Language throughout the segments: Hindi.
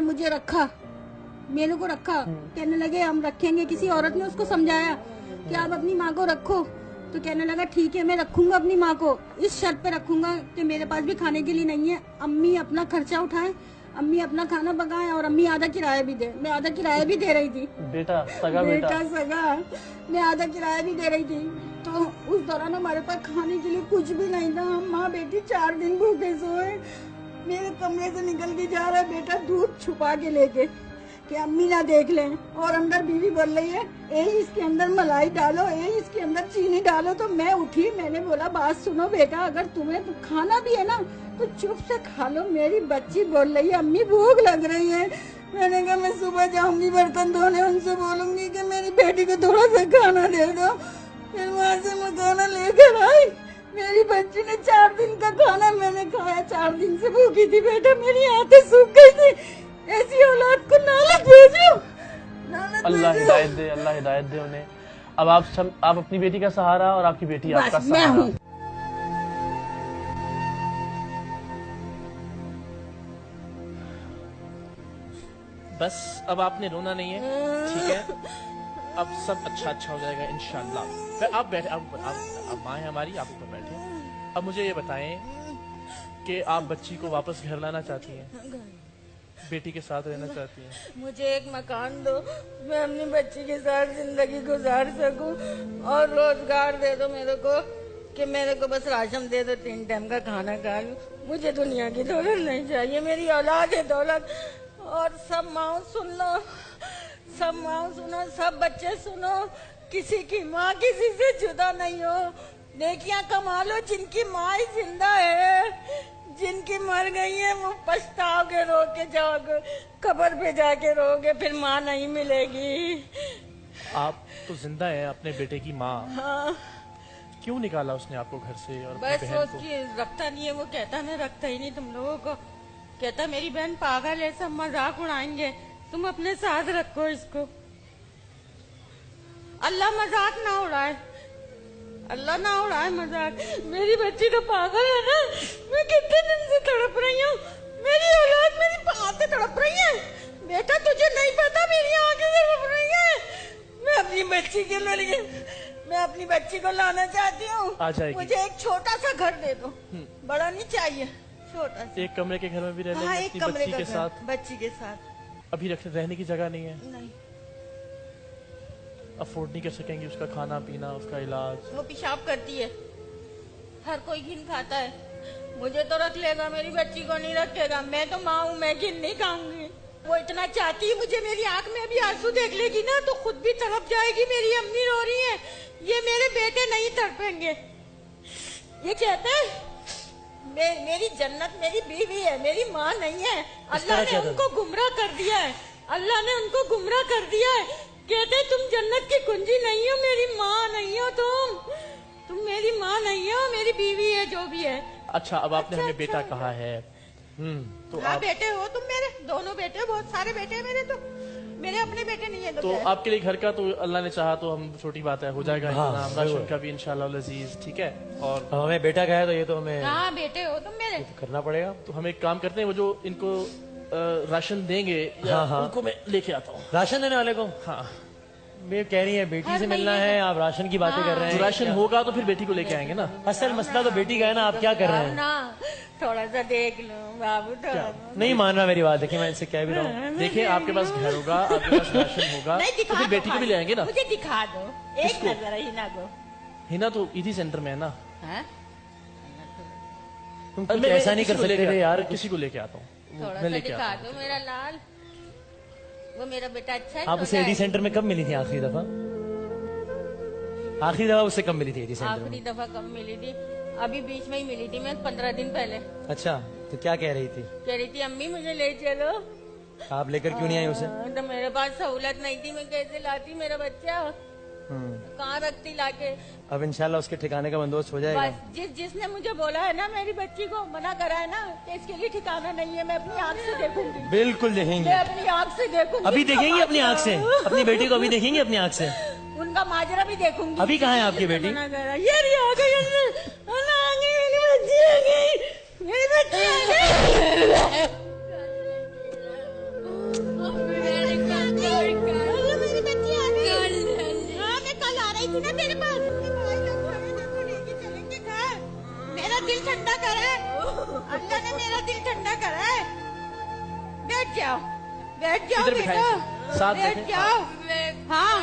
मुझे रखा, मेरे को रखा। कहने लगे हम रखेंगे। किसी औरत ने उसको समझाया कि आप अपनी माँ को रखो, तो कहने लगा ठीक है मैं रखूंगा अपनी माँ को, इस शर्त पे रखूंगा कि मेरे पास भी खाने के लिए नहीं है, अम्मी अपना खर्चा उठाएं, अम्मी अपना खाना पकाएं और अम्मी आधा किराया भी दे। मैं आधा किराया भी दे रही थी। बेटा सगा बेटा सगा, मैं आधा किराया भी दे रही थी। तो उस दौरान हमारे पास खाने के लिए कुछ भी नहीं था। हम माँ बेटी 4 दिन भूखे सोए। मेरे कमरे से निकल के जा रहा है बेटा दूध छुपा के लेके कि अम्मी ना देख लें, और अंदर बीवी बोल रही है ए इसके अंदर मलाई डालो, ए इसके अंदर चीनी डालो। तो मैं उठी, मैंने बोला बात सुनो बेटा, अगर तुम्हें तो खाना भी है ना तो चुप से खा लो। मेरी बच्ची बोल रही है अम्मी भूख लग रही है। मैंने कहा मैं सुबह जाऊंगी बर्तन धोने, उनसे बोलूंगी कि मेरी बेटी को थोड़ा सा खाना दे दो। फिर वहाँ से मैं खाना लेकर आई। मेरी बच्ची ने 4 दिन का खाना मैंने खाया। 4 दिन से भूखी थी बेटा, मेरी आंखें सूख गई थी। ऐसी औलाद को नालत भेजो, अल्लाह हिदायत दे, अल्लाह हिदायत दे उन्हें। अब आप अपनी बेटी का सहारा और आपकी बेटी आपका सहारा। बस अब आपने रोना नहीं है, ठीक है? अब सब अच्छा हो जाएगा इंशाल्लाह। आप बैठे, आप माँ है हमारी, आप ऊपर बैठे। अब मुझे ये बताएं कि आप बच्ची को वापस घर लाना चाहती हैं, बेटी के साथ रहना चाहती हैं? मुझे एक मकान दो, मैं अपनी बच्ची के साथ जिंदगी गुजार सकूं, और रोजगार दे दो मेरे को कि मेरे को बस राशन दे दो, 3 टाइम का खाना खा लूं। मुझे दुनिया की दौलत नहीं चाहिए, मेरी औलाद है दौलत। और सब माँ सुन लो, सब माँ सुनो, सब बच्चे सुनो, किसी की माँ किसी से जुदा नहीं हो। नेकियां कमा लो जिनकी माँ ही जिंदा है, जिनकी मर गई है वो पछताओगे, रो के जाओगे, कब्र पे जाके रोगे, फिर माँ नहीं मिलेगी। आप तो जिंदा हैं, अपने बेटे की माँ। हाँ। क्यों निकाला उसने आपको घर से? और बस बहन वो को उसकी रखता नहीं है, वो कहता मैं रखता ही नहीं तुम लोगों को। कहता मेरी बहन पागल है, सब मजाक उड़ाएंगे, तुम अपने साथ रखो इसको। अल्लाह मजाक ना उड़ाए, अल्लाह ना उड़ाए मजाक। मेरी बच्ची तो पागल है ना, मैं कितने दिन से तड़प रही हूँ, मेरी औलाद मेरी आंखें तड़प रही है। बेटा तुझे नहीं पता मेरी आंखें तड़प रही है। मैं अपनी बच्ची के लिए, मैं अपनी बच्ची को लाना चाहती हूँ। आ जाएगी। मुझे एक छोटा सा घर दे दो, बड़ा नहीं चाहिए, छोटा सा। एक कमरे के घर में भी रह लेंगे? हाँ, अपनी एक कमरे बच्ची का के घर, साथ? बच्ची के साथ। अभी रहने की जगह नहीं है? नहीं, अफोर्ड नहीं कर सकेंगी उसका खाना पीना, उसका इलाज? वो पेशाब करती है, हर कोई घिन खाता है। मुझे तो रख लेगा, मेरी बच्ची को नहीं रखेगा। मैं तो माँ हूँ, मैं घिन नहीं खाऊंगी। वो इतना चाहती है मुझे, मेरी आंख में अभी आंसू देख लेगी ना तो खुद भी तड़प जाएगी। मेरी अम्मी रो रही है, ये मेरे बेटे नहीं तड़पेंगे। ये कहते हैं मेरी जन्नत मेरी बीवी है, मेरी माँ नहीं है। अल्लाह ने उनको गुमराह कर दिया है, अल्लाह ने उनको गुमराह कर दिया है। कहते तुम जन्नत की कुंजी नहीं हो, मेरी माँ नहीं हो, तुम मेरी माँ नहीं हो, मेरी बीवी है जो भी है। अच्छा, अब आपने हमें बेटा कहा है, तो हाँ आप बेटे हो तुम मेरे, दोनों बेटे, बहुत सारे बेटे हैं मेरे, तो मेरे अपने बेटे नहीं है। तो आपके लिए घर का तो अल्लाह ने चाहा तो हम छोटी बात है, हो जाएगा हाँ, राशन का भी इंशाल्लाह अजीज, ठीक है? और हमें बेटा कहा है तो ये तो हमें हाँ बेटे हो तुम मेरे। तो करना पड़ेगा। तो हम एक काम करते हैं, वो जो इनको राशन देंगे हाँ। उनको मैं लेके आता हूँ। राशन देने वाले को? हाँ, मैं कह रही है बेटी से मिलना है, आप राशन की बातें कर रहे जो हैं। राशन होगा तो फिर बेटी को लेके आएंगे ना। असल मसला तो बेटी का है ना, आप क्या कर रहे हैं? ना थोड़ा सा देख लो बाबू, थोड़ा नहीं मान रहा मेरी बात, देखिए मैं इनसे कह भी रहा हूँ। देखिए आपके पास घर होगा, आपके पास राशन होगा, नहीं, तो दिखा फिर दो बेटी को भी ले आएंगे ना। मुझे दिखा दो एक किसको? नजर हिना को। हिना तो ईदी सेंटर में है ना। हाँ? तुम कुछ ऐसा नहीं कर सकते थे यार। किसी को लेके आता हूँ, थोड़ा मैं सा लेके दिखा आता दो हूँ। मेरा लाल, वो मेरा बेटा अच्छा है। आप उसे एडी सेंटर में कब मिली थी आखिरी दफा? आखिरी दफा उससे कब मिली थी एडी सेंटर आखिरी में? दफा कब मिली थी? अभी बीच में ही मिली थी मैं, 15 दिन पहले। अच्छा, तो क्या कह रही थी? कह रही थी अम्मी मुझे ले चलो। आप लेकर क्यों नहीं आई उसे? तो मेरे पास सहूलत नहीं थी, मैं कैसे लाती मेरा बच्चा, कहाँ रखती लाके। अब इंशाल्लाह उसके ठिकाने का बंदोबस्त हो जाएगा। बस जिसने मुझे बोला है ना, मेरी बच्ची को मना करा है ना कि इसके लिए ठिकाना नहीं है, मैं अपनी आंख से देखूंगी। बिल्कुल देखेंगे, मैं अपनी आंख से देखूंगी। अभी देखेंगी अपनी आंख से, अपनी बेटी को अभी देखेंगी अपनी आंख से। उनका माजरा भी देखूंगी। अभी कहाँ है आपकी बेटी? मना करा, ये रही आ गई, आ गई मेरी बच्ची, आ गई मेरी बच्ची, आ गई। जाओ बैठ जाओ इधर बेटा, बिठाएं, साथ बैठ बैठें। जाओ। हाँ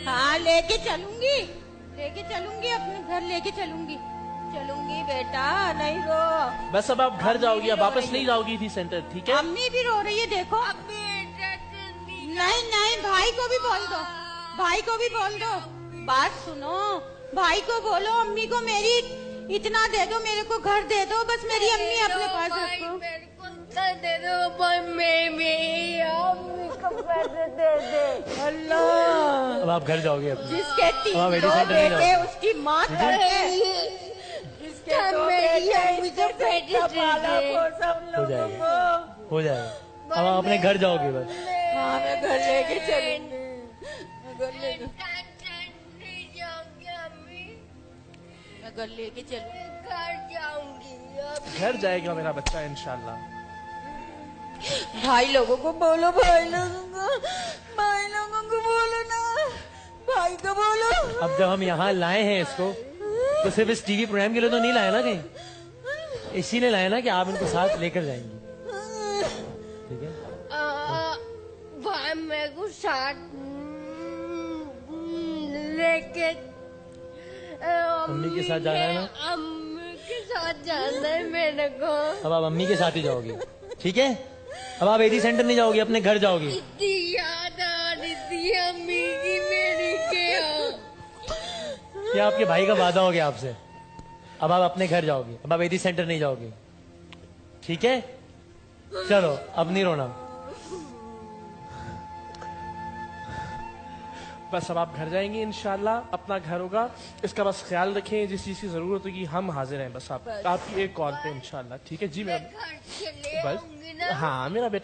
हाँ लेके चलूंगी अपने घर लेके चलूंगी बेटा, नहीं रो। बस अब आप घर जाओगी, अब रो वापस रही नहीं है। जाओगी थी सेंटर, ठीक है? अम्मी भी रो रही है देखो। नहीं भाई को भी बोल दो, बात सुनो, भाई को बोलो अम्मी को मेरी इतना दे दो, मेरे को घर दे दो, बस मेरी अम्मी अपने पास रखो। दे दो अम्मी को पैसे दे। अल्लाह, अब आप घर जाओगे अब। जिसके हाँ, 3 वेडिंग सेंटर नहीं बेटे जाओ। उसकी माँ करके, जिसके 2 बेटे मुझे बेटा पाला वो सब हो लोगों जाएगा, को। हो जाएगा। अब आप अपने घर जाओगे बस। हाँ मैं घर लेके चलूंगी, मैं घर लेके चलूंगी। घर जाएगा मेरा बच्चा इंशाल्लाह। भाई लोगों को बोलो, भाई लोगों को बोलो ना, भाई को बोलो। अब जब हम यहाँ लाए हैं इसको, तो सिर्फ इस टीवी प्रोग्राम के लिए तो नहीं लाए ना कहीं, इसीलिए लाए ना कि आप इनको साथ लेकर जाएंगी, ठीक है? भाई मेरे को साथ लेके अम्मी के साथ जाना है ना? अम्मी के साथ जाना है मेरे को। अब आप अम्मी के साथ ही जाओगी, ठीक है? अब आप एडी सेंटर नहीं जाओगी, अपने घर जाओगी। इतनी याद आ रही थी अम्मी की मेरी के। ये आपके भाई का वादा हो गया आपसे। अब आप अपने घर जाओगी, अब आप एडी सेंटर नहीं जाओगी, ठीक है? चलो अब नहीं रोना। बस अब आप घर जाएंगे इंशाल्लाह, अपना घर होगा, इसका बस ख्याल रखें, जिस चीज की जरूरत होगी हम हाजिर हैं, बस आप आपकी एक कॉल पे इंशाल्लाह, ठीक है जी मैम? घर चले बस आऊंगी ना। हाँ मेरा बेटा